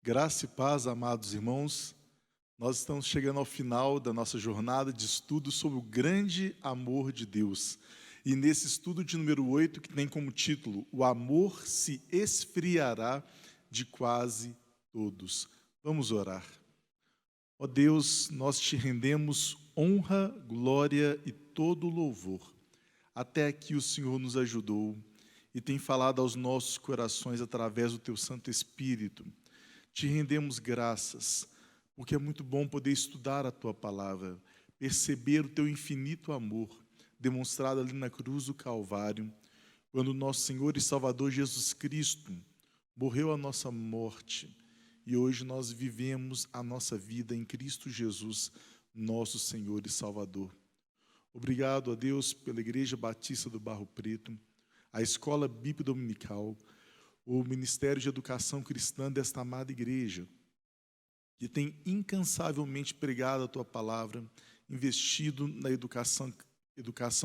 Graça e paz, amados irmãos. Nós estamos chegando ao final da nossa jornada de estudo sobre o grande amor de Deus. E nesse estudo de número 8, que tem como título, O amor se esfriará de quase todos. Vamos orar. Ó Deus, nós te rendemos honra, glória e todo louvor. Até aqui o Senhor nos ajudou e tem falado aos nossos corações através do teu Santo Espírito. Te rendemos graças, porque é muito bom poder estudar a tua palavra, perceber o teu infinito amor, demonstrado ali na cruz do Calvário, quando nosso Senhor e Salvador Jesus Cristo morreu a nossa morte, e hoje nós vivemos a nossa vida em Cristo Jesus, nosso Senhor e Salvador. Obrigado a Deus pela Igreja Batista do Barro Preto, a Escola Bíblica Dominical, o Ministério de Educação Cristã desta amada igreja, que tem incansavelmente pregado a tua palavra, investido na educação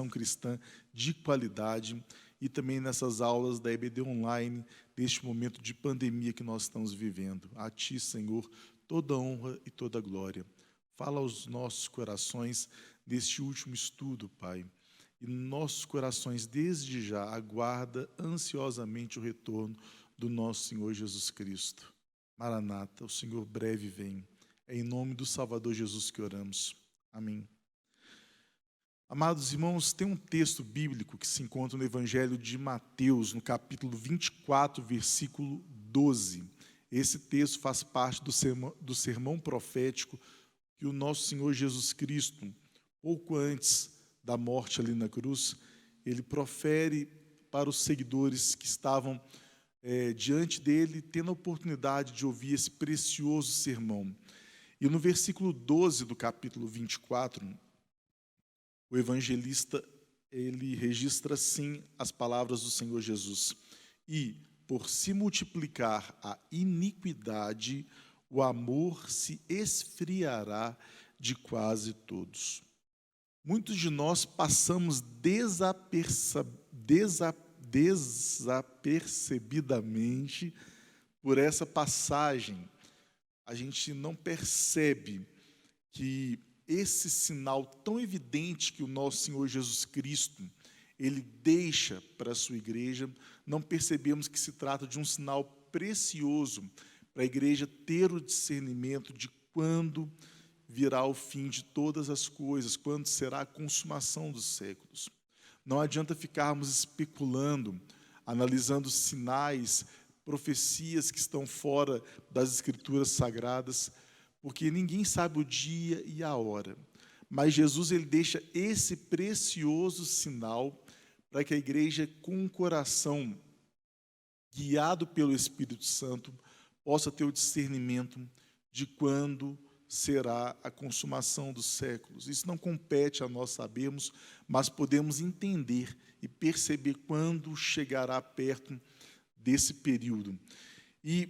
cristã de qualidade e também nessas aulas da EBD Online, neste momento de pandemia que nós estamos vivendo. A ti, Senhor, toda honra e toda glória. Fala aos nossos corações neste último estudo, Pai. E nossos corações, desde já, aguarda ansiosamente o retorno do nosso Senhor Jesus Cristo. Maranata, o Senhor breve vem. É em nome do Salvador Jesus que oramos. Amém. Amados irmãos, tem um texto bíblico que se encontra no Evangelho de Mateus, no capítulo 24, versículo 12. Esse texto faz parte do sermão profético que o nosso Senhor Jesus Cristo, pouco antes da morte ali na cruz, ele profere para os seguidores que estavam diante dele, tendo a oportunidade de ouvir esse precioso sermão. E no versículo 12 do capítulo 24, o evangelista, ele registra assim as palavras do Senhor Jesus. E, por se multiplicar a iniquidade, o amor se esfriará de quase todos. Muitos de nós passamos desapercebidamente por essa passagem. A gente não percebe que esse sinal tão evidente que o nosso Senhor Jesus Cristo, ele deixa para a sua igreja, não percebemos que se trata de um sinal precioso para a igreja ter o discernimento de quando virá o fim de todas as coisas, quando será a consumação dos séculos. Não adianta ficarmos especulando, analisando sinais, profecias que estão fora das Escrituras Sagradas, porque ninguém sabe o dia e a hora. Mas Jesus, ele deixa esse precioso sinal para que a igreja, com o coração guiado pelo Espírito Santo, possa ter o discernimento de quando será a consumação dos séculos. Isso não compete a nós sabermos, mas podemos entender e perceber quando chegará perto desse período. E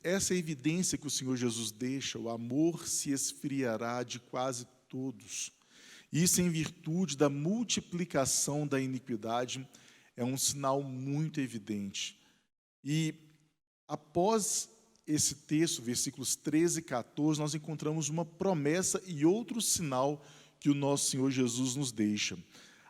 essa evidência que o Senhor Jesus deixa, o amor se esfriará de quase todos. Isso em virtude da multiplicação da iniquidade, é um sinal muito evidente. E após esse texto, versículos 13 e 14, nós encontramos uma promessa e outro sinal que o nosso Senhor Jesus nos deixa.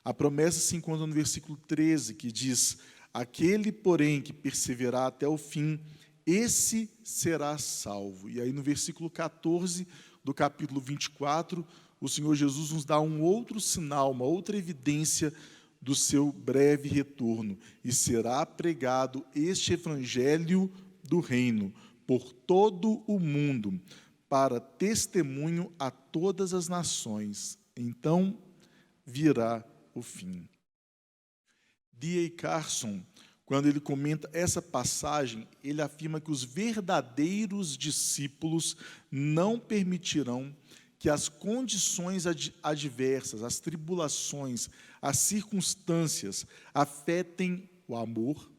A promessa se encontra no versículo 13, que diz: aquele, porém, que perseverar até o fim, esse será salvo. E aí no versículo 14 do capítulo 24, o Senhor Jesus nos dá um outro sinal, uma outra evidência do seu breve retorno. E será pregado este evangelho do reino por todo o mundo, para testemunho a todas as nações. Então virá o fim. D.A. Carson, quando ele comenta essa passagem, ele afirma que os verdadeiros discípulos não permitirão que as condições adversas, as tribulações, as circunstâncias afetem o amor,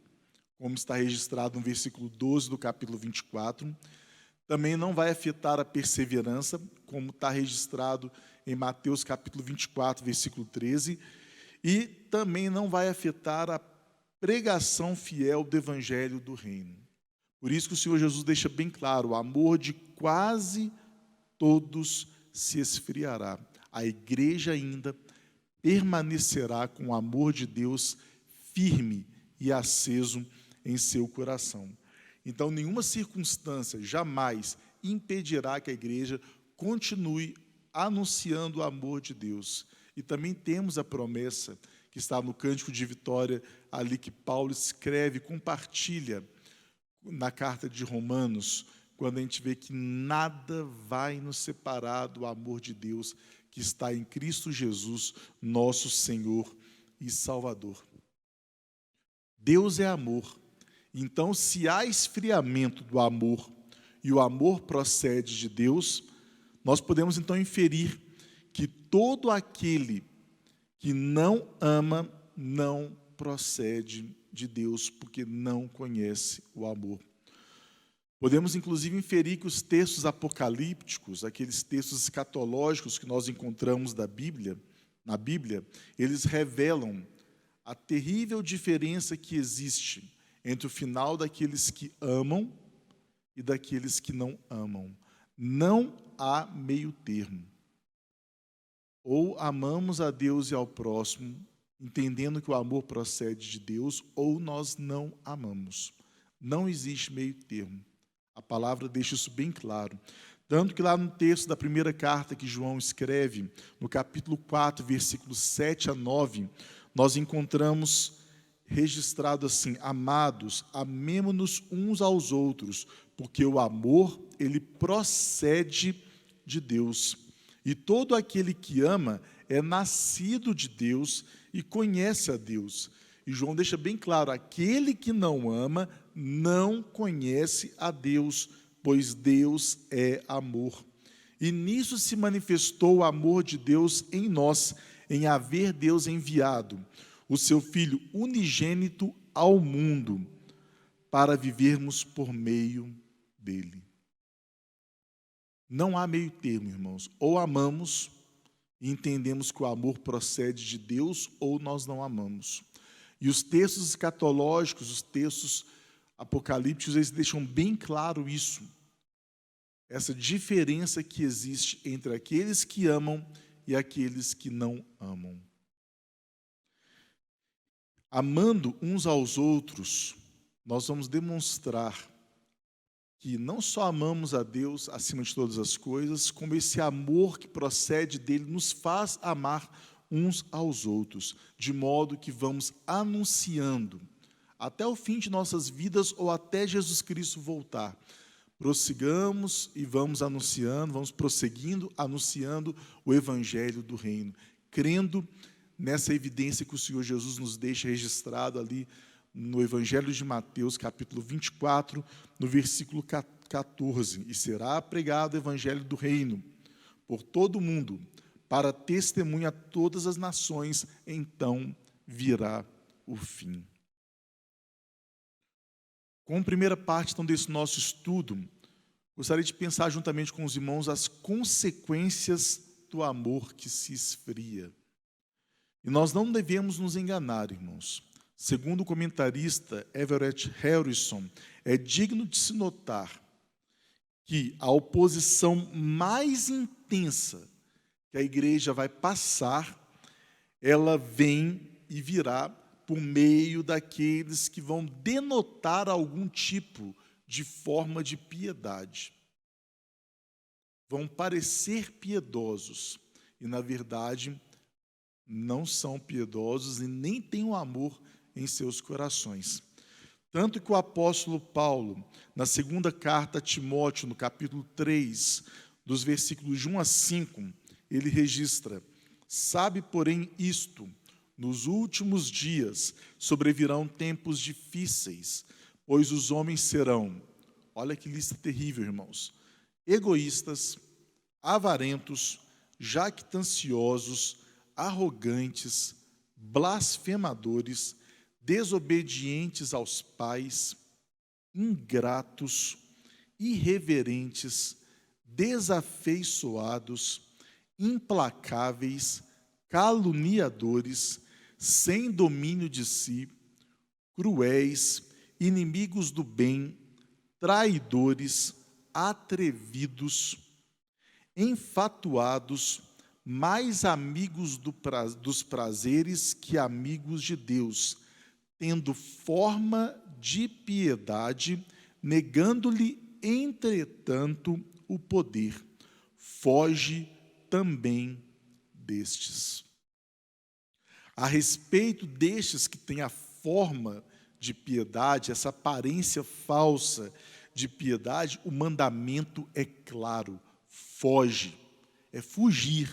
como está registrado no versículo 12 do capítulo 24. Também não vai afetar a perseverança, como está registrado em Mateus capítulo 24, versículo 13. E também não vai afetar a pregação fiel do evangelho do reino. Por isso que o Senhor Jesus deixa bem claro: o amor de quase todos se esfriará. A igreja ainda permanecerá com o amor de Deus firme e aceso em seu coração. Então, nenhuma circunstância jamais impedirá que a igreja continue anunciando o amor de Deus. E também temos a promessa que está no Cântico de Vitória, ali que Paulo escreve, compartilha na carta de Romanos, quando a gente vê que nada vai nos separar do amor de Deus que está em Cristo Jesus, nosso Senhor e Salvador. Deus é amor. Então, se há esfriamento do amor e o amor procede de Deus, nós podemos então inferir que todo aquele que não ama não procede de Deus, porque não conhece o amor. Podemos, inclusive, inferir que os textos apocalípticos, aqueles textos escatológicos que nós encontramos na Bíblia, eles revelam a terrível diferença que existe entre o final daqueles que amam e daqueles que não amam. Não há meio termo. Ou amamos a Deus e ao próximo, entendendo que o amor procede de Deus, ou nós não amamos. Não existe meio termo. A palavra deixa isso bem claro. Tanto que lá no texto da primeira carta que João escreve, no capítulo 4, versículos 7 a 9, nós encontramos registrado assim: amados, amemo-nos uns aos outros, porque o amor, ele procede de Deus. E todo aquele que ama é nascido de Deus e conhece a Deus. E João deixa bem claro: aquele que não ama não conhece a Deus, pois Deus é amor. E nisso se manifestou o amor de Deus em nós, em haver Deus enviado o seu Filho unigênito ao mundo, para vivermos por meio dele. Não há meio termo, irmãos. Ou amamos e entendemos que o amor procede de Deus, ou nós não amamos. E os textos escatológicos, os textos apocalípticos, eles deixam bem claro isso. Essa diferença que existe entre aqueles que amam e aqueles que não amam. Amando uns aos outros, nós vamos demonstrar que não só amamos a Deus acima de todas as coisas, como esse amor que procede dele nos faz amar uns aos outros, de modo que vamos anunciando até o fim de nossas vidas ou até Jesus Cristo voltar. Prossigamos e vamos anunciando, vamos prosseguindo, anunciando o Evangelho do Reino, crendo nessa evidência que o Senhor Jesus nos deixa registrado ali no Evangelho de Mateus, capítulo 24, no versículo 14. E será pregado o Evangelho do Reino por todo o mundo, para testemunha a todas as nações, então virá o fim. Como primeira parte, então, desse nosso estudo, gostaria de pensar juntamente com os irmãos as consequências do amor que se esfria. E nós não devemos nos enganar, irmãos. Segundo o comentarista Everett Harrison, é digno de se notar que a oposição mais intensa que a igreja vai passar, ela vem e virá por meio daqueles que vão denotar algum tipo de forma de piedade. Vão parecer piedosos e, na verdade, não são piedosos e nem têm o amor em seus corações. Tanto que o apóstolo Paulo, na segunda carta a Timóteo, no capítulo 3, dos versículos de 1 a 5, ele registra: sabe, porém, isto, nos últimos dias sobrevirão tempos difíceis, pois os homens serão, olha que lista terrível, irmãos, egoístas, avarentos, jactanciosos, arrogantes, blasfemadores, desobedientes aos pais, ingratos, irreverentes, desafeiçoados, implacáveis, caluniadores, sem domínio de si, cruéis, inimigos do bem, traidores, atrevidos, enfatuados, mais amigos dos prazeres que amigos de Deus, tendo forma de piedade, negando-lhe, entretanto, o poder. Foge também destes. A respeito destes que têm a forma de piedade, essa aparência falsa de piedade, o mandamento é claro: foge, é fugir,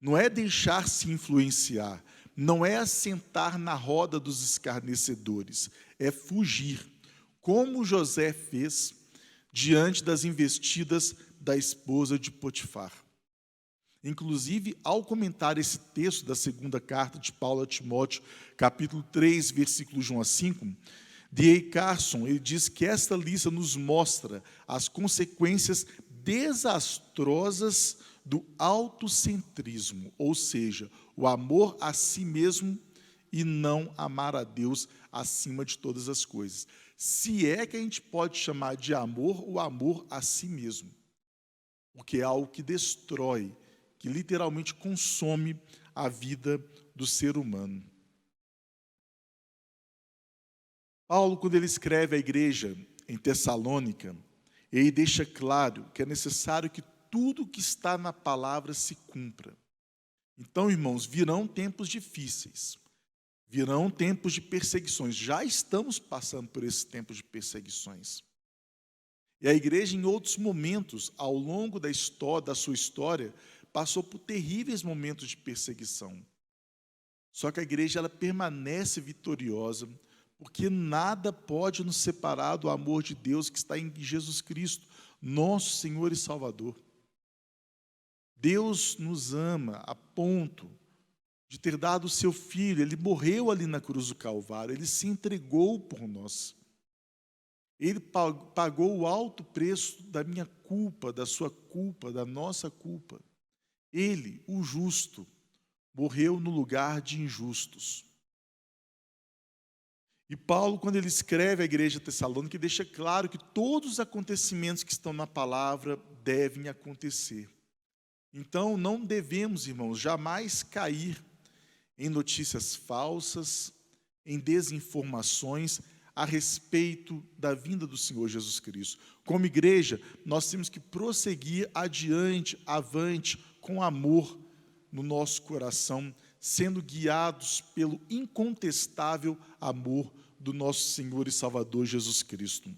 não é deixar-se influenciar, não é assentar na roda dos escarnecedores, é fugir, como José fez diante das investidas da esposa de Potifar. Inclusive, ao comentar esse texto da segunda carta de Paulo a Timóteo, capítulo 3, versículos 1 a 5, D.A. Carson, ele diz que esta lista nos mostra as consequências desastrosas do autocentrismo, ou seja, o amor a si mesmo e não amar a Deus acima de todas as coisas. Se é que a gente pode chamar de amor o amor a si mesmo, porque é algo que destrói, que literalmente consome a vida do ser humano. Paulo, quando ele escreve à igreja em Tessalônica, ele deixa claro que é necessário que tudo que está na palavra se cumpra. Então, irmãos, virão tempos difíceis, virão tempos de perseguições. Já estamos passando por esses tempos de perseguições. E a igreja, em outros momentos, ao longo da história, da sua história, passou por terríveis momentos de perseguição. Só que a igreja ela permanece vitoriosa, porque nada pode nos separar do amor de Deus que está em Jesus Cristo, nosso Senhor e Salvador. Deus nos ama a ponto de ter dado o seu Filho, Ele morreu ali na cruz do Calvário, Ele se entregou por nós. Ele pagou o alto preço da minha culpa, da sua culpa, da nossa culpa. Ele, o justo, morreu no lugar de injustos. E Paulo, quando ele escreve à igreja de Tessalônica, deixa claro que todos os acontecimentos que estão na palavra devem acontecer. Então, não devemos, irmãos, jamais cair em notícias falsas, em desinformações a respeito da vinda do Senhor Jesus Cristo. Como igreja, nós temos que prosseguir adiante, avante, com amor no nosso coração, sendo guiados pelo incontestável amor do nosso Senhor e Salvador Jesus Cristo.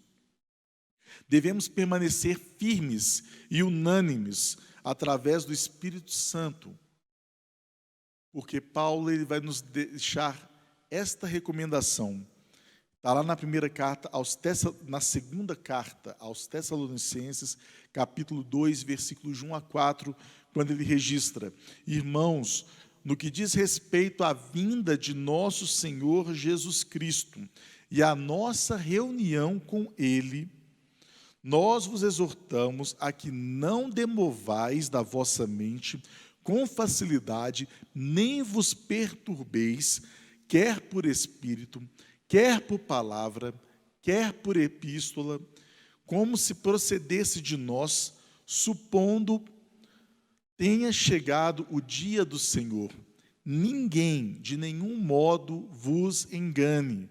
Devemos permanecer firmes e unânimes através do Espírito Santo, porque Paulo ele vai nos deixar esta recomendação. Está lá na primeira carta, na segunda carta aos Tessalonicenses, capítulo 2, versículos 1 a 4, quando ele registra: irmãos, no que diz respeito à vinda de nosso Senhor Jesus Cristo e à nossa reunião com Ele, nós vos exortamos a que não demovais da vossa mente com facilidade, nem vos perturbeis, quer por espírito, quer por palavra, quer por epístola, como se procedesse de nós, supondo tenha chegado o dia do Senhor. Ninguém, de nenhum modo, vos engane,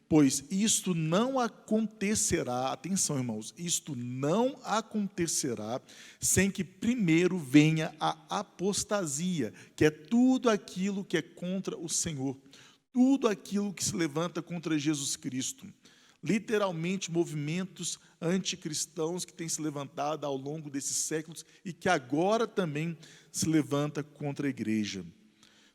pois isto não acontecerá, atenção, irmãos, isto não acontecerá sem que primeiro venha a apostasia, que é tudo aquilo que é contra o Senhor, tudo aquilo que se levanta contra Jesus Cristo. Literalmente, movimentos anticristãos que têm se levantado ao longo desses séculos e que agora também se levanta contra a igreja.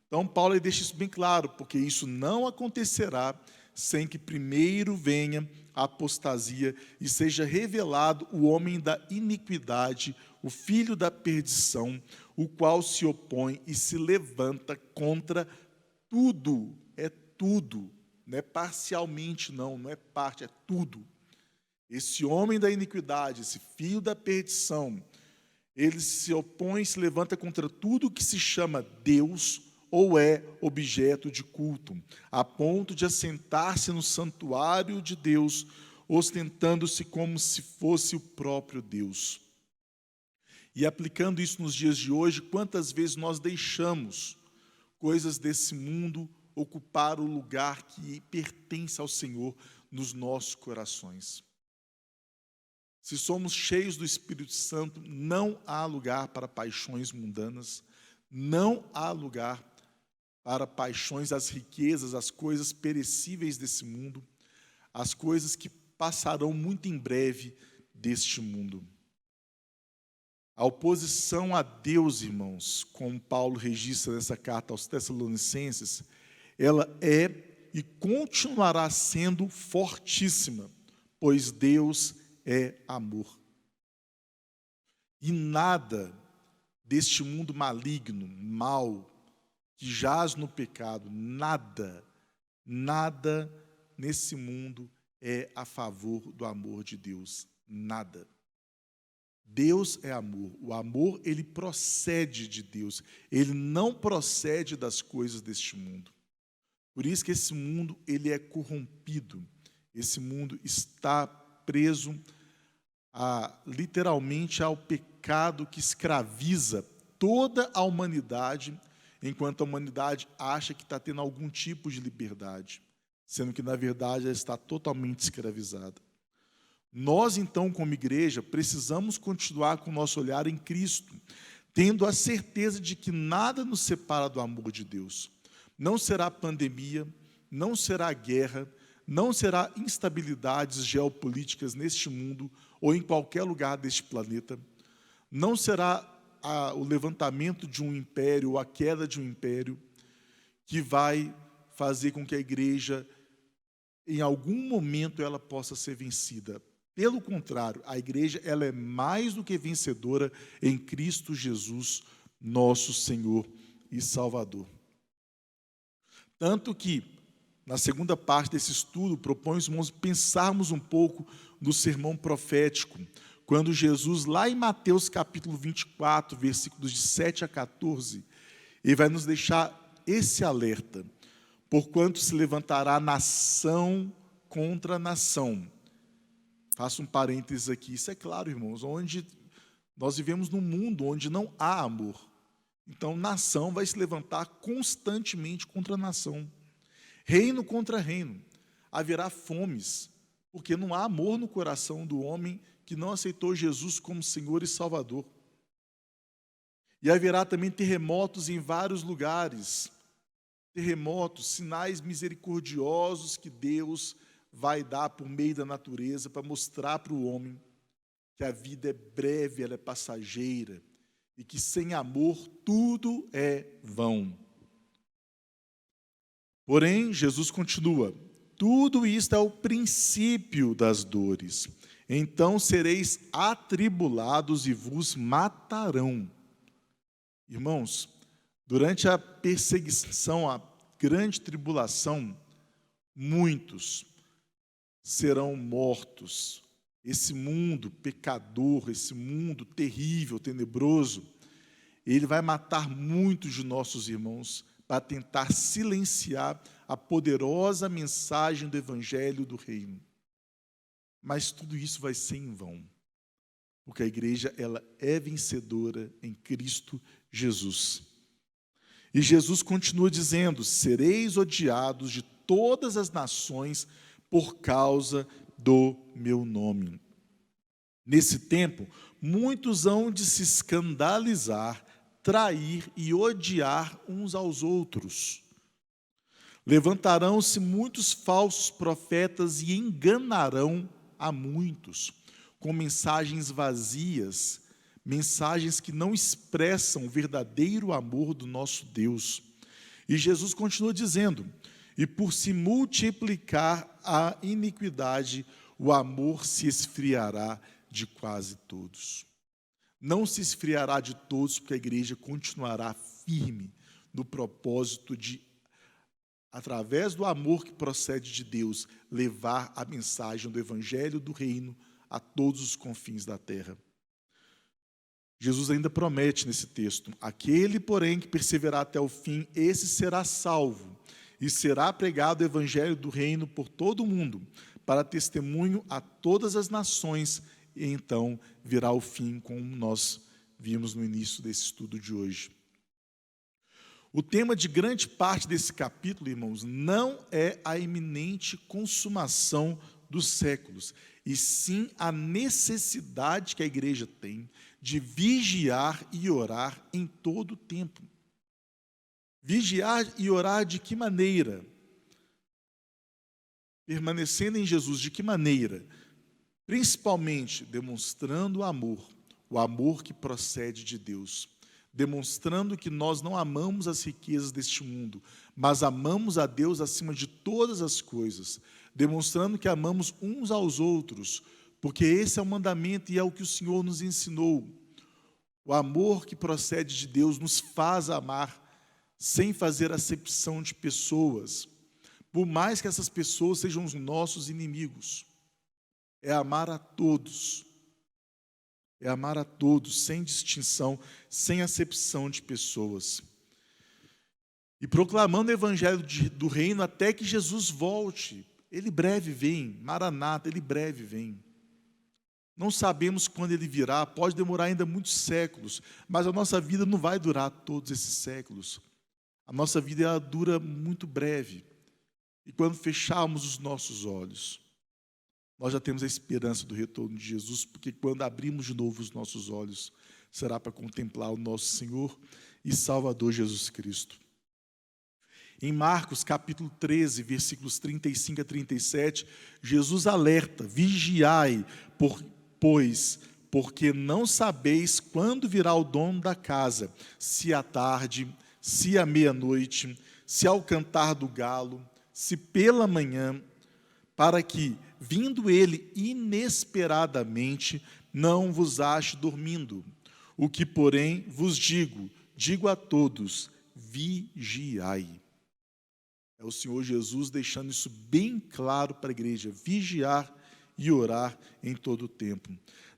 Então, Paulo deixa isso bem claro, porque isso não acontecerá sem que primeiro venha a apostasia e seja revelado o homem da iniquidade, o filho da perdição, o qual se opõe e se levanta contra tudo, é tudo, não é parcialmente não é parte, é tudo. Esse homem da iniquidade, esse filho da perdição, ele se opõe, se levanta contra tudo que se chama Deus ou é objeto de culto, a ponto de assentar-se no santuário de Deus, ostentando-se como se fosse o próprio Deus. E aplicando isso nos dias de hoje, quantas vezes nós deixamos coisas desse mundo ocupar o lugar que pertence ao Senhor nos nossos corações? Se somos cheios do Espírito Santo, não há lugar para paixões mundanas, não há lugar para paixões, as riquezas, as coisas perecíveis desse mundo, as coisas que passarão muito em breve deste mundo. A oposição a Deus, irmãos, como Paulo registra nessa carta aos Tessalonicenses, ela é e continuará sendo fortíssima, pois Deus é amor. E nada deste mundo maligno, mau, que jaz no pecado, nada nesse mundo é a favor do amor de Deus. Nada. Deus é amor. O amor, ele procede de Deus. Ele não procede das coisas deste mundo. Por isso que esse mundo, ele é corrompido. Esse mundo está preso literalmente ao pecado que escraviza toda a humanidade, enquanto a humanidade acha que está tendo algum tipo de liberdade, sendo que, na verdade, ela está totalmente escravizada. Nós, então, como igreja, precisamos continuar com o nosso olhar em Cristo, tendo a certeza de que nada nos separa do amor de Deus. Não será pandemia, não será guerra, não será instabilidades geopolíticas neste mundo ou em qualquer lugar deste planeta, não será o levantamento de um império ou a queda de um império que vai fazer com que a igreja, em algum momento, ela possa ser vencida. Pelo contrário, a igreja, ela é mais do que vencedora em Cristo Jesus, nosso Senhor e Salvador. Tanto que, na segunda parte desse estudo, propõe os irmãos pensarmos um pouco no sermão profético, quando Jesus, lá em Mateus capítulo 24, versículos de 7 a 14, ele vai nos deixar esse alerta: porquanto se levantará nação contra nação. Faço um parênteses aqui, isso é claro, irmãos, onde nós vivemos num mundo onde não há amor. Então, nação vai se levantar constantemente contra nação. Reino contra reino. Haverá fomes, porque não há amor no coração do homem que não aceitou Jesus como Senhor e Salvador. E haverá também terremotos em vários lugares. Terremotos, sinais misericordiosos que Deus vai dar por meio da natureza para mostrar para o homem que a vida é breve, ela é passageira e que sem amor tudo é vão. Porém, Jesus continua: tudo isto é o princípio das dores. Então sereis atribulados e vos matarão. Irmãos, durante a perseguição, a grande tribulação, muitos serão mortos. Esse mundo pecador, esse mundo terrível, tenebroso, ele vai matar muitos de nossos irmãos para tentar silenciar a poderosa mensagem do Evangelho do Reino. Mas tudo isso vai ser em vão, porque a igreja, ela é vencedora em Cristo Jesus. E Jesus continua dizendo: sereis odiados de todas as nações por causa do meu nome. Nesse tempo, muitos hão de se escandalizar, trair e odiar uns aos outros. Levantarão-se muitos falsos profetas e enganarão a muitos, com mensagens vazias, mensagens que não expressam o verdadeiro amor do nosso Deus. E Jesus continua dizendo: e por se multiplicar a iniquidade, o amor se esfriará de quase todos. Não se esfriará de todos, porque a igreja continuará firme no propósito de, através do amor que procede de Deus, levar a mensagem do Evangelho do Reino a todos os confins da terra. Jesus ainda promete nesse texto: aquele, porém, que perseverar até o fim, esse será salvo, e será pregado o Evangelho do Reino por todo o mundo, para testemunho a todas as nações, e então virá o fim, como nós vimos no início desse estudo de hoje. O tema de grande parte desse capítulo, irmãos, não é a iminente consumação dos séculos, e sim a necessidade que a igreja tem de vigiar e orar em todo o tempo. Vigiar e orar de que maneira? Permanecendo em Jesus, de que maneira? Principalmente demonstrando o amor que procede de Deus, demonstrando que nós não amamos as riquezas deste mundo, mas amamos a Deus acima de todas as coisas, demonstrando que amamos uns aos outros, porque esse é o mandamento e é o que o Senhor nos ensinou. O amor que procede de Deus nos faz amar sem fazer acepção de pessoas, por mais que essas pessoas sejam os nossos inimigos. É amar a todos. É amar a todos, sem distinção, sem acepção de pessoas. E proclamando o evangelho do reino até que Jesus volte. Ele breve vem, Maranata, ele breve vem. Não sabemos quando ele virá, pode demorar ainda muitos séculos, mas a nossa vida não vai durar todos esses séculos. A nossa vida ela dura muito breve. E quando fecharmos os nossos olhos, nós já temos a esperança do retorno de Jesus, porque quando abrimos de novo os nossos olhos, será para contemplar o nosso Senhor e Salvador Jesus Cristo. Em Marcos capítulo 13, versículos 35 a 37, Jesus alerta: vigiai, porque não sabeis quando virá o dono da casa, se à tarde, se à meia-noite, se ao cantar do galo, se pela manhã, para que, vindo ele inesperadamente, não vos ache dormindo. O que, porém, vos digo a todos: vigiai. É o Senhor Jesus deixando isso bem claro para a igreja: vigiar e orar em todo o tempo.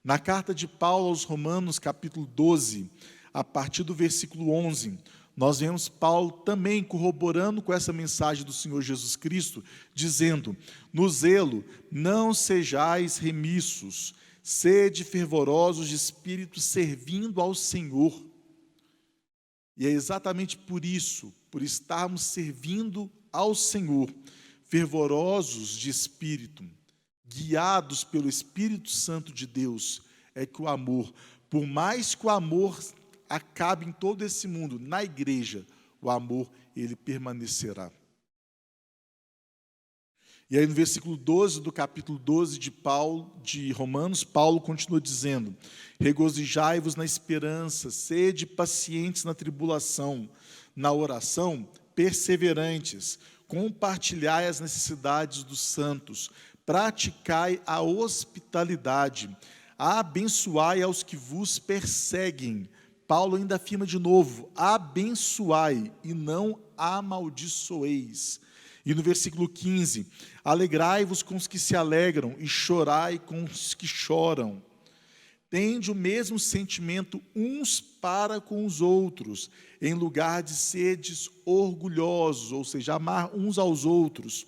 Na carta de Paulo aos Romanos, capítulo 12, a partir do versículo 11, nós vemos Paulo também corroborando com essa mensagem do Senhor Jesus Cristo, dizendo: no zelo não sejais remissos, sede fervorosos de espírito, servindo ao Senhor. E é exatamente por isso, por estarmos servindo ao Senhor, fervorosos de espírito, guiados pelo Espírito Santo de Deus, é que o amor, por mais que o amor acabe em todo esse mundo, na igreja, o amor, ele permanecerá. E aí no versículo 12 do capítulo 12 de Romanos, Paulo continua dizendo: regozijai-vos na esperança, sede pacientes na tribulação, na oração, perseverantes, compartilhai as necessidades dos santos, praticai a hospitalidade, abençoai aos que vos perseguem. Paulo ainda afirma de novo: abençoai e não amaldiçoeis. E no versículo 15: alegrai-vos com os que se alegram e chorai com os que choram. Tende o mesmo sentimento uns para com os outros, em lugar de sedes orgulhosos, ou seja, amar uns aos outros.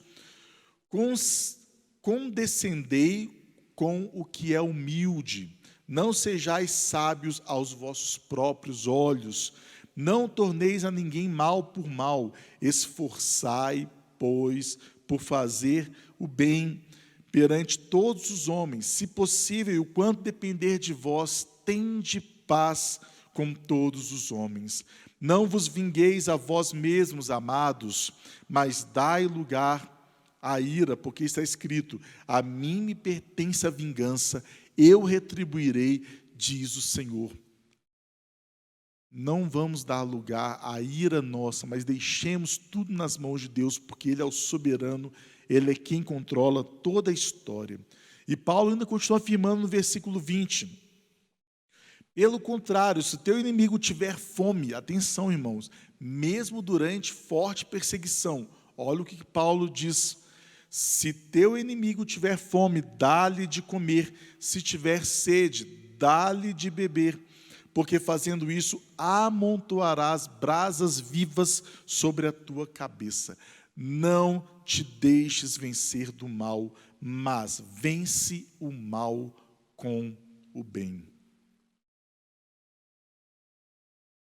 Condescendei com o que é humilde. Não sejais sábios aos vossos próprios olhos. Não torneis a ninguém mal por mal. Esforçai, pois, por fazer o bem perante todos os homens. Se possível, o quanto depender de vós, tende paz com todos os homens. Não vos vingueis a vós mesmos, amados, mas dai lugar à ira, porque está escrito: a mim me pertence a vingança, eu retribuirei, diz o Senhor. Não vamos dar lugar à ira nossa, mas deixemos tudo nas mãos de Deus, porque Ele é o soberano, Ele é quem controla toda a história. E Paulo ainda continua afirmando no versículo 20: pelo contrário, se teu inimigo tiver fome, atenção, irmãos, mesmo durante forte perseguição, olha o que Paulo diz: se teu inimigo tiver fome, dá-lhe de comer, se tiver sede, dá-lhe de beber, porque fazendo isso, amontoarás brasas vivas sobre a tua cabeça. Não te deixes vencer do mal, mas vence o mal com o bem.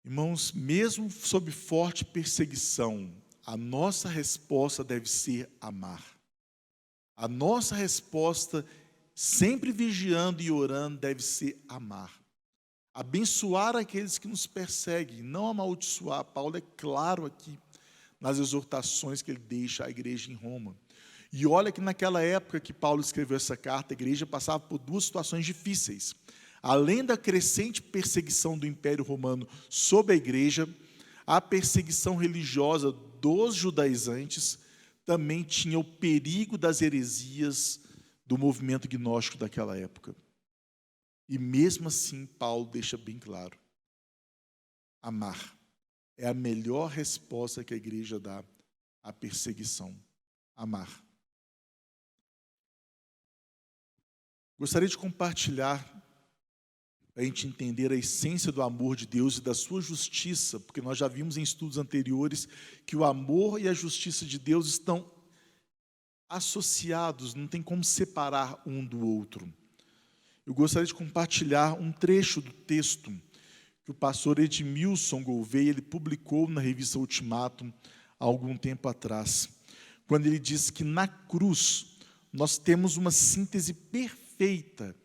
Irmãos, mesmo sob forte perseguição, a nossa resposta deve ser amar. A nossa resposta, sempre vigiando e orando, deve ser amar. Abençoar aqueles que nos perseguem, não amaldiçoar. Paulo é claro aqui nas exortações que ele deixa à igreja em Roma. E olha que naquela época que Paulo escreveu essa carta, a igreja passava por duas situações difíceis. Além da crescente perseguição do Império Romano sobre a igreja, a perseguição religiosa dos judaizantes também tinha o perigo das heresias do movimento gnóstico daquela época. E mesmo assim, Paulo deixa bem claro: amar é a melhor resposta que a igreja dá à perseguição. Amar. Gostaria de compartilhar, para a gente entender a essência do amor de Deus e da sua justiça, porque nós já vimos em estudos anteriores que o amor e a justiça de Deus estão associados, não tem como separar um do outro. Eu gostaria de compartilhar um trecho do texto que o pastor Edmilson Gouveia ele publicou na revista Ultimatum há algum tempo atrás, quando ele diz que na cruz nós temos uma síntese perfeita,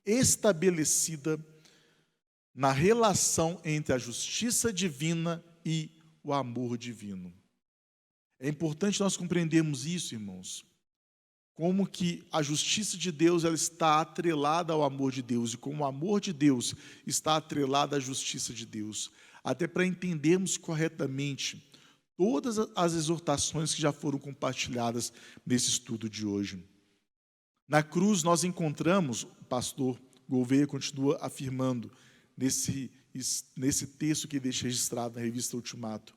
estabelecida na relação entre a justiça divina e o amor divino. É importante nós compreendermos isso, irmãos, como que a justiça de Deus ela está atrelada ao amor de Deus, e como o amor de Deus está atrelado à justiça de Deus, até para entendermos corretamente todas as exortações que já foram compartilhadas nesse estudo de hoje. Na cruz nós encontramos, o pastor Gouveia continua afirmando, nesse texto que deixa registrado na revista Ultimato,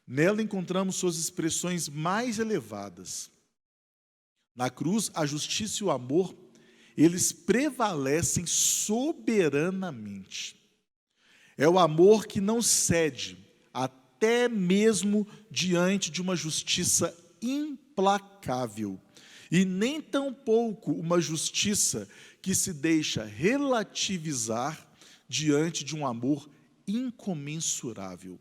nela encontramos suas expressões mais elevadas. Na cruz, a justiça e o amor, eles prevalecem soberanamente. É o amor que não cede, até mesmo diante de uma justiça implacável, e nem tampouco uma justiça que se deixa relativizar diante de um amor incomensurável.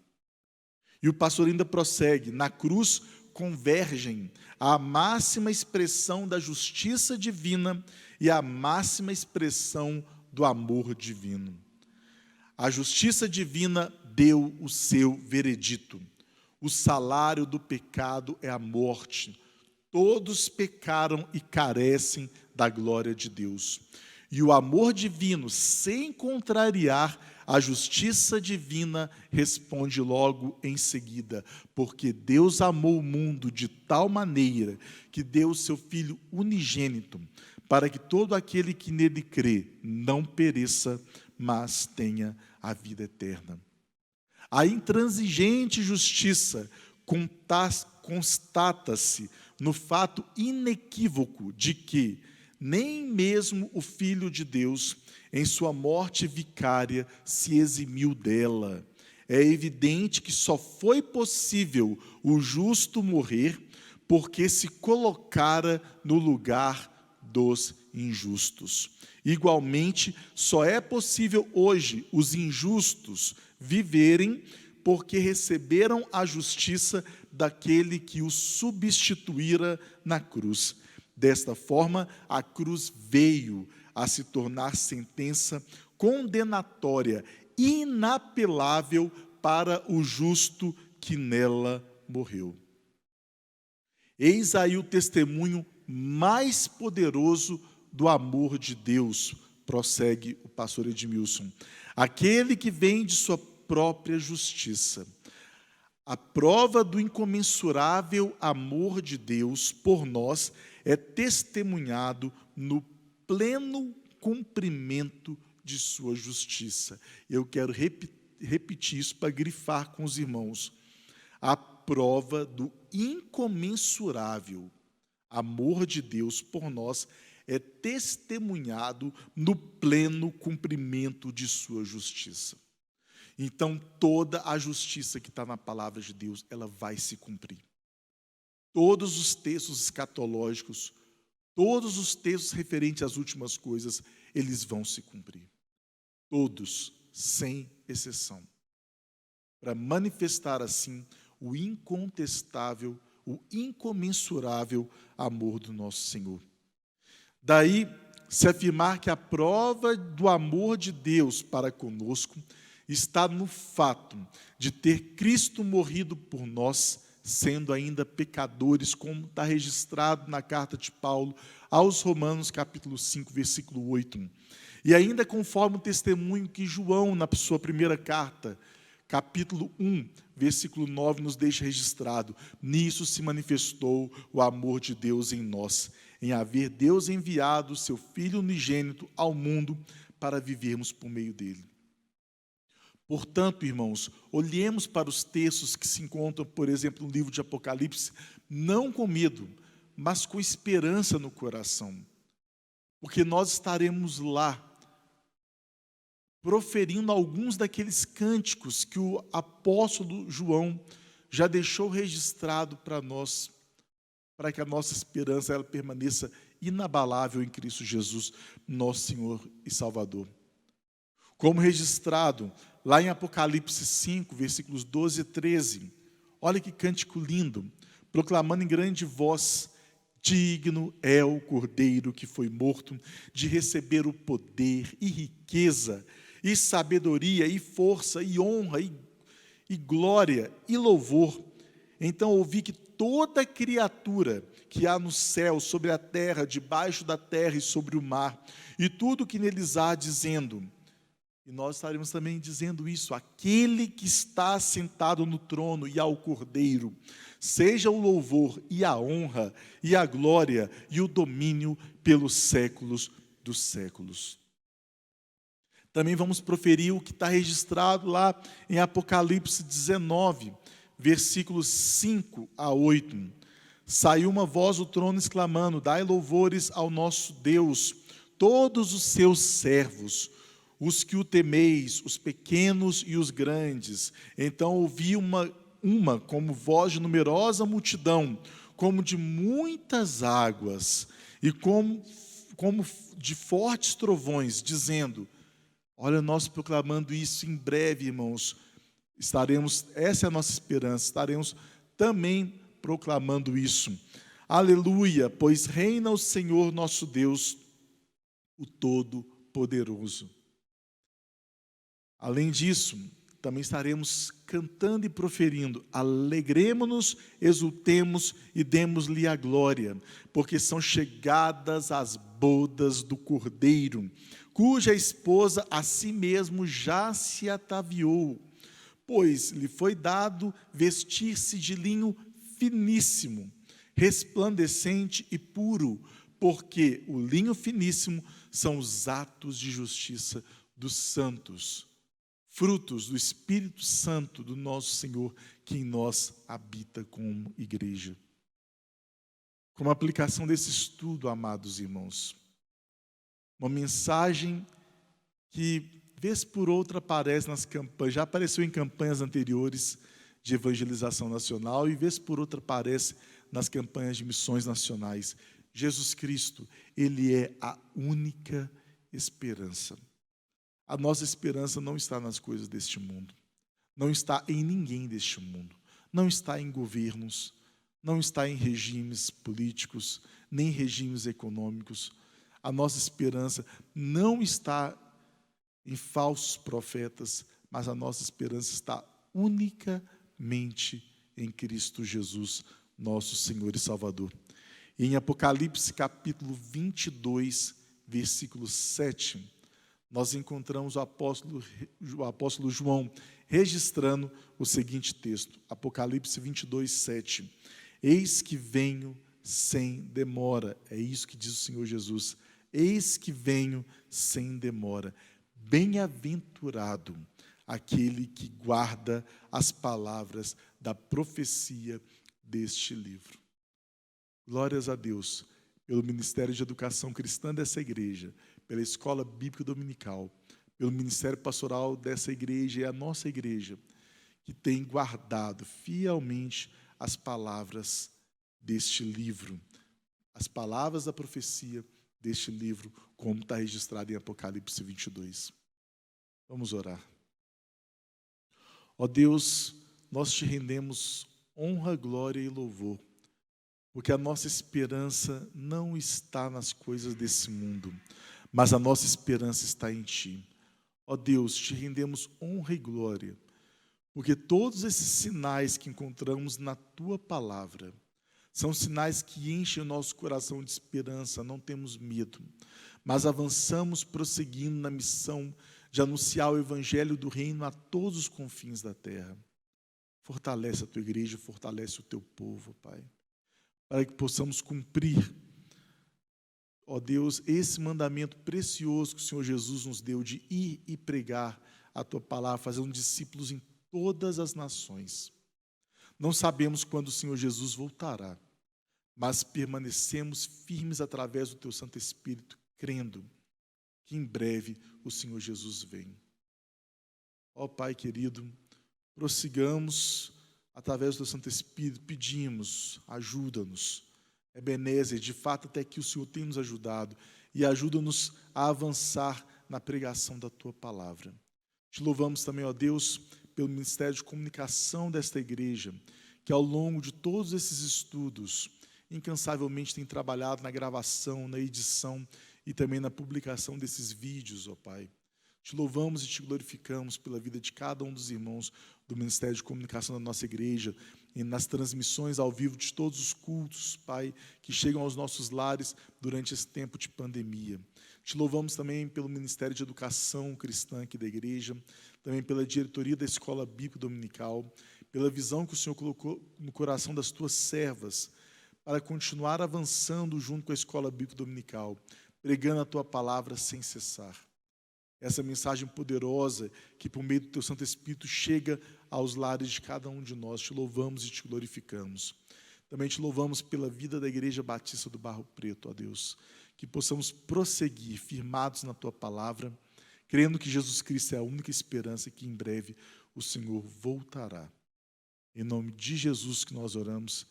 E o pastor ainda prossegue: na cruz convergem a máxima expressão da justiça divina e a máxima expressão do amor divino. A justiça divina deu o seu veredito. O salário do pecado é a morte. Todos pecaram e carecem da glória de Deus. E o amor divino, sem contrariar a justiça divina, responde logo em seguida: porque Deus amou o mundo de tal maneira que deu o seu Filho unigênito, para que todo aquele que nele crê não pereça, mas tenha a vida eterna. A intransigente justiça constata-se no fato inequívoco de que nem mesmo o Filho de Deus, em sua morte vicária, se eximiu dela. É evidente que só foi possível o justo morrer porque se colocara no lugar dos injustos. Igualmente, só é possível hoje os injustos viverem porque receberam a justiça daquele que os substituíra na cruz. Desta forma, a cruz veio a se tornar sentença condenatória, inapelável para o justo que nela morreu. Eis aí o testemunho mais poderoso do amor de Deus, prossegue o pastor Edmilson. Aquele que vem de sua própria justiça. A prova do incomensurável amor de Deus por nós é testemunhado no pleno cumprimento de sua justiça. Eu quero repetir isso para grifar com os irmãos. A prova do incomensurável amor de Deus por nós é testemunhado no pleno cumprimento de sua justiça. Então, toda a justiça que está na palavra de Deus, ela vai se cumprir. Todos os textos escatológicos, todos os textos referentes às últimas coisas, eles vão se cumprir. Todos, sem exceção. Para manifestar assim o incontestável, o incomensurável amor do nosso Senhor. Daí, se afirmar que a prova do amor de Deus para conosco está no fato de ter Cristo morrido por nós, sendo ainda pecadores, como está registrado na carta de Paulo aos Romanos, capítulo 5, versículo 8. E ainda conforme o testemunho que João, na sua primeira carta, capítulo 1, versículo 9, nos deixa registrado: nisso se manifestou o amor de Deus em nós, em haver Deus enviado o seu Filho unigênito ao mundo para vivermos por meio dele. Portanto, irmãos, olhemos para os textos que se encontram, por exemplo, no livro de Apocalipse, não com medo, mas com esperança no coração, porque nós estaremos lá, proferindo alguns daqueles cânticos que o apóstolo João já deixou registrado para nós, para que a nossa esperança ela permaneça inabalável em Cristo Jesus, nosso Senhor e Salvador. Como registrado lá em Apocalipse 5, versículos 12 e 13, olha que cântico lindo, proclamando em grande voz: digno é o Cordeiro que foi morto de receber o poder e riqueza, e sabedoria, e força, e honra, e glória, e louvor. Então ouvi que toda criatura que há no céu, sobre a terra, debaixo da terra e sobre o mar, e tudo que neles há, dizendo, e nós estaremos também dizendo isso: aquele que está sentado no trono e ao Cordeiro, seja o louvor e a honra e a glória e o domínio pelos séculos dos séculos. Também vamos proferir o que está registrado lá em Apocalipse 19, versículos 5 a 8. Saiu uma voz do trono exclamando: dai louvores ao nosso Deus, todos os seus servos, os que o temeis, os pequenos e os grandes. Então ouvi uma como voz de numerosa multidão, como de muitas águas, e como de fortes trovões, dizendo: olha, nós proclamando isso em breve, irmãos, estaremos, essa é a nossa esperança, estaremos também proclamando isso. Aleluia, pois reina o Senhor nosso Deus, o Todo-Poderoso. Além disso, também estaremos cantando e proferindo: alegremo-nos, exultemos e demos-lhe a glória, porque são chegadas as bodas do Cordeiro, cuja esposa a si mesmo já se ataviou, pois lhe foi dado vestir-se de linho finíssimo, resplandecente e puro, porque o linho finíssimo são os atos de justiça dos santos, frutos do Espírito Santo do nosso Senhor, que em nós habita como igreja. Como aplicação desse estudo, amados irmãos, uma mensagem que, vez por outra, aparece nas campanhas, já apareceu em campanhas anteriores de evangelização nacional e vez por outra aparece nas campanhas de missões nacionais. Jesus Cristo, Ele é a única esperança. A nossa esperança não está nas coisas deste mundo, não está em ninguém deste mundo, não está em governos, não está em regimes políticos, nem regimes econômicos. A nossa esperança não está em falsos profetas, mas a nossa esperança está unicamente em Cristo Jesus, nosso Senhor e Salvador. E em Apocalipse capítulo 22, versículo 7, nós encontramos o apóstolo João registrando o seguinte texto, Apocalipse 22, 7. Eis que venho sem demora, é isso que diz o Senhor Jesus, eis que venho sem demora, bem-aventurado aquele que guarda as palavras da profecia deste livro. Glórias a Deus pelo Ministério de Educação Cristã dessa igreja, pela Escola Bíblica Dominical, pelo Ministério Pastoral dessa igreja e a nossa igreja, que tem guardado fielmente as palavras deste livro, as palavras da profecia deste livro, como está registrado em Apocalipse 22. Vamos orar. Ó Deus, nós te rendemos honra, glória e louvor, porque a nossa esperança não está nas coisas desse mundo, mas a nossa esperança está em Ti. Ó Deus, te rendemos honra e glória, porque todos esses sinais que encontramos na Tua palavra são sinais que enchem o nosso coração de esperança, não temos medo, mas avançamos prosseguindo na missão de anunciar o Evangelho do Reino a todos os confins da terra. Fortalece a Tua igreja, fortalece o Teu povo, Pai, para que possamos cumprir, ó Deus, esse mandamento precioso que o Senhor Jesus nos deu de ir e pregar a Tua palavra, fazendo discípulos em todas as nações. Não sabemos quando o Senhor Jesus voltará, mas permanecemos firmes através do Teu Santo Espírito, crendo que em breve o Senhor Jesus vem. Ó Pai querido, prossigamos através do Teu Santo Espírito, pedimos, ajuda-nos, Ebenezer, de fato até que o Senhor tem nos ajudado, e ajuda-nos a avançar na pregação da Tua palavra. Te louvamos também, ó Deus, pelo Ministério de Comunicação desta igreja, que ao longo de todos esses estudos, incansavelmente tem trabalhado na gravação, na edição e também na publicação desses vídeos, ó Pai. Te louvamos e te glorificamos pela vida de cada um dos irmãos do Ministério de Comunicação da nossa igreja e nas transmissões ao vivo de todos os cultos, Pai, que chegam aos nossos lares durante esse tempo de pandemia. Te louvamos também pelo Ministério de Educação Cristã aqui da igreja, também pela diretoria da Escola Bíblica Dominical, pela visão que o Senhor colocou no coração das Tuas servas, para continuar avançando junto com a Escola Bíblica Dominical, pregando a Tua palavra sem cessar. Essa mensagem poderosa que, por meio do Teu Santo Espírito, chega aos lares de cada um de nós. Te louvamos e te glorificamos. Também te louvamos pela vida da Igreja Batista do Barro Preto, ó Deus, que possamos prosseguir firmados na Tua palavra, crendo que Jesus Cristo é a única esperança e que em breve o Senhor voltará. Em nome de Jesus que nós oramos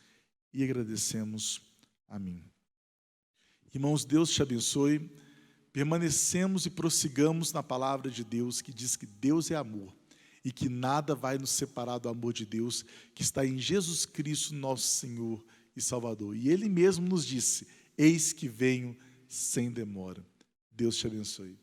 e agradecemos. Amém. Irmãos, Deus te abençoe. Permanecemos e prossigamos na palavra de Deus, que diz que Deus é amor e que nada vai nos separar do amor de Deus, que está em Jesus Cristo, nosso Senhor e Salvador. E Ele mesmo nos disse: eis que venho sem demora. Deus te abençoe.